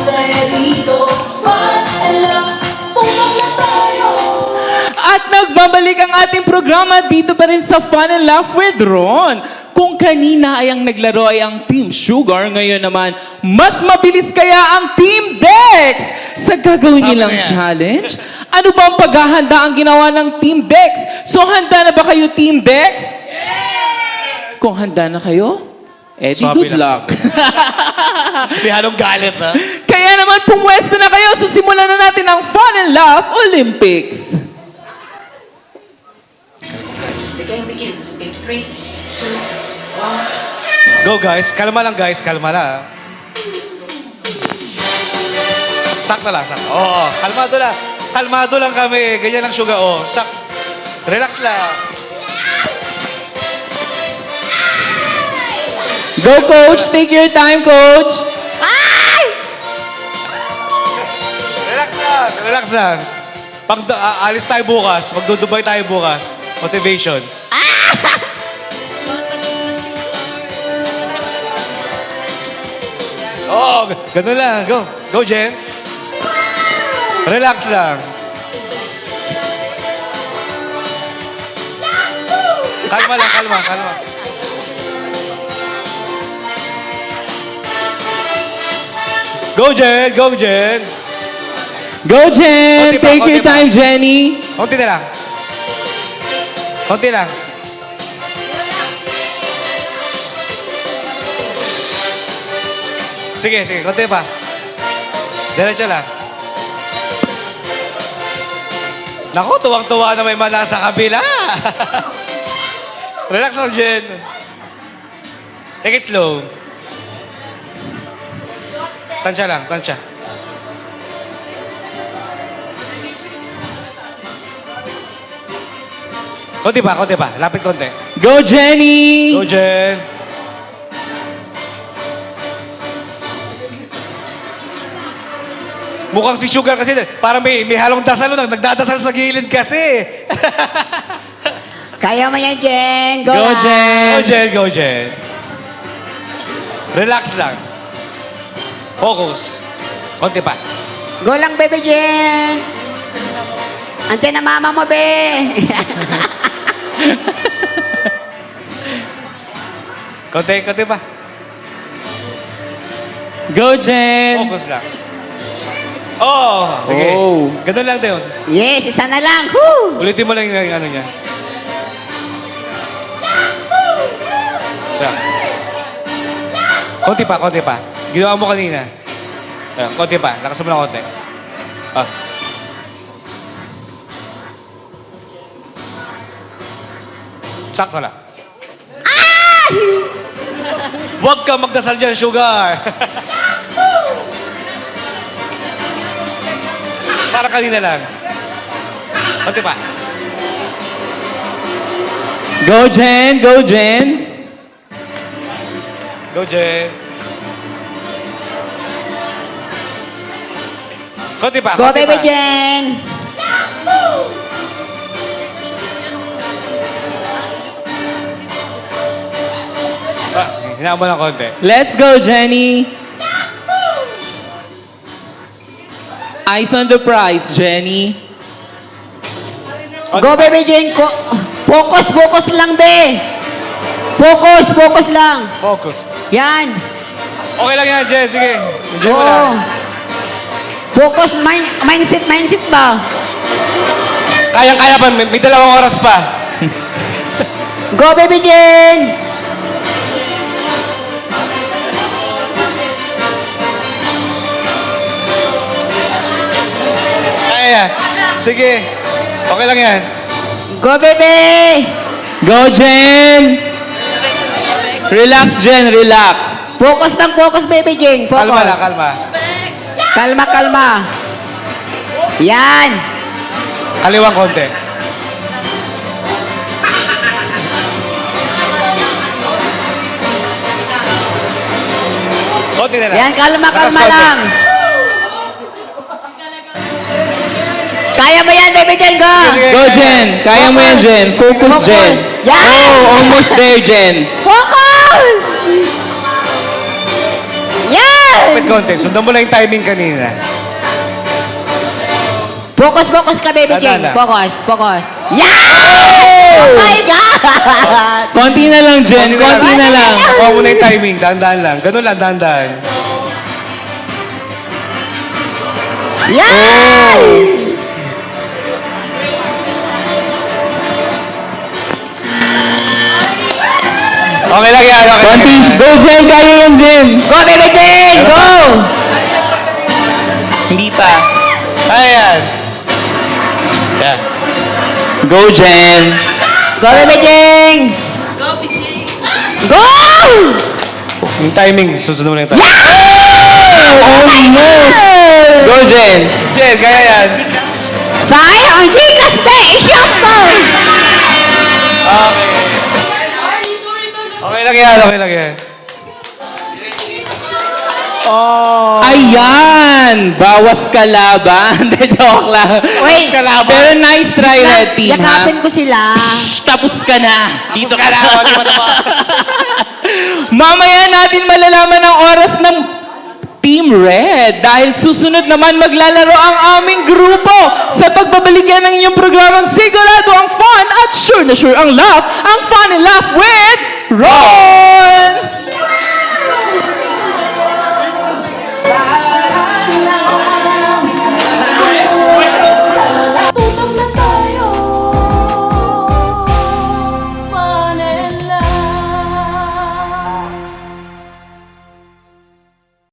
masaya dito. Fun and love, pumak na tayo. At nagbabalik ang ating programa dito pa rin sa Fun and Laugh with Ron. Kung kanina ay ang naglaro ay ang Team Sugar, ngayon naman, mas mabilis kaya ang Team Dex sa gagawin nilang challenge? Ano ba ang paghahanda ang ginawa ng Team Dex? So handa na ba kayo, Team Dex? Yes! Kung handa na kayo, Eddie, good luck. May halong galit, ha? Kaya naman, pumwesto na kayo. So simulan na natin ang Fun and Laugh Olympics. The game begins in 3, 2, 1. Go, guys. Kalma lang, guys. Kalma lang. Sakto lang, sakto. Oo, kalmado lang. Kalmado lang kami. Ganyan lang, Sugar. Oo, relax lang. Go, Coach. Take your time, Coach. Relax lang. Relax lang. Pag alis tayo bukas, magdudubay tayo bukas. Motivation. Oo, ganun lang. Go. Go, Jen. Relax lang. Kalma lang, kalma, kalma. Go, Jen! Go, Jen! Go, Jen. Konti pa, Take konti your pa. time, Jenny. Konti na lang. Konti lang. Sige, sige. Konti pa. Diretso lang. Naku, tuwang-tuwa na may mana sa kabila. Relax lang, Jen. Take it slow. Tansya lang, tansya. Konti pa, konti pa. Lapit konti. Go, Jenny. Go, Jen. Mukhang si Sugar kasi, parang may halong dasal lang. Nagdadasal sa gilid kasi. Kaya mo yan, Jen. Go, Go, lang. Jen. Go, Jen, go, Jen. Relax lang. Focus. Konti pa. Go lang, baby Jen. Andiyan na mama mo, be. Konti, konti pa. Go, Jen. Focus lang. Oh, sige. Oh. Ganun lang din. Yes, isa na lang. Woo! Ulitin mo lang yung ano niya. Siya. Konti pa, konti pa. Ginawa mo kanina. Ayan, konti pa. Lakas mo lang konti. Ah. Sakto lang. Huwag ka magdasal dyan, Sugar. Para kanina lang. Konti pa. Go, Jen. Go, Jen. Go, Jen. Konti pa, Go, konti baby pa. Jen. Ah, hinaan mo lang konti. Let's go, Jenny. Eyes on the prize, Jenny. Go, baby Jen. Focus, focus lang, be. Focus, focus lang. Focus. Yan. Okay lang yan, Jen. Sige. Enjoy mo lang. Focus, mindset, mindset ba? Kayang-kaya pa. May 2 oras pa. Go, baby Jen. Kaya. Sige. Okay lang yan. Go, baby. Go, Jen. Relax, Jen. Relax. Focus lang, focus, baby Jen. Focus. Kalma lang, kalma. Kalma, kalma. Yan. Kaliwang konti. Konti na lang. Yan, kalma, Lakas kalma konti. lang. Kaya mo yan, baby Jen, go! Sige. Go, Jen. Kaya mo yan, Jen. Focus, Focus. Jen. Yan. Oh, almost there, Jen. Focus! Yan! konti. Sundan mo lang yung timing kanina. Focus ka, baby Jane. Tanda. Focus. Yeah! Oh my God! Konti na lang, Jen. Konti na lang. Kuha mo na yung timing. Dahan-dahan lang. Ganun lang, dahan-dahan. Yeah! Okay lang yan. Okay lang Konti. yan. Go, Jen. Kaya yan, Jen. Go, baby Jane! Go! Hindi pa. Ayan. Yeah. Go, Jen. Go, baby Jane! Go! Yung timing, susunod mo na yung timing. Almost. Go, Jen. Jen, kaya yan. Sayang, ang Gcash na! I-shop mo! Okay. Okay lang yan, okay lang yan. Oh. Ayan! Bawas kalaban. Hindi, joke lang. Wait. Pero nice try, Red Team, ha? Yakapin ko sila. Shh, tapos ka na. Dito Tapos ka na, di ba naman? Mamaya natin malalaman ang oras ng Team Red dahil susunod naman maglalaro ang aming grupo sa pagbabalik yan ng inyong programang sigurado ang fun at sure na sure ang laugh, ang fun and laugh with Ron!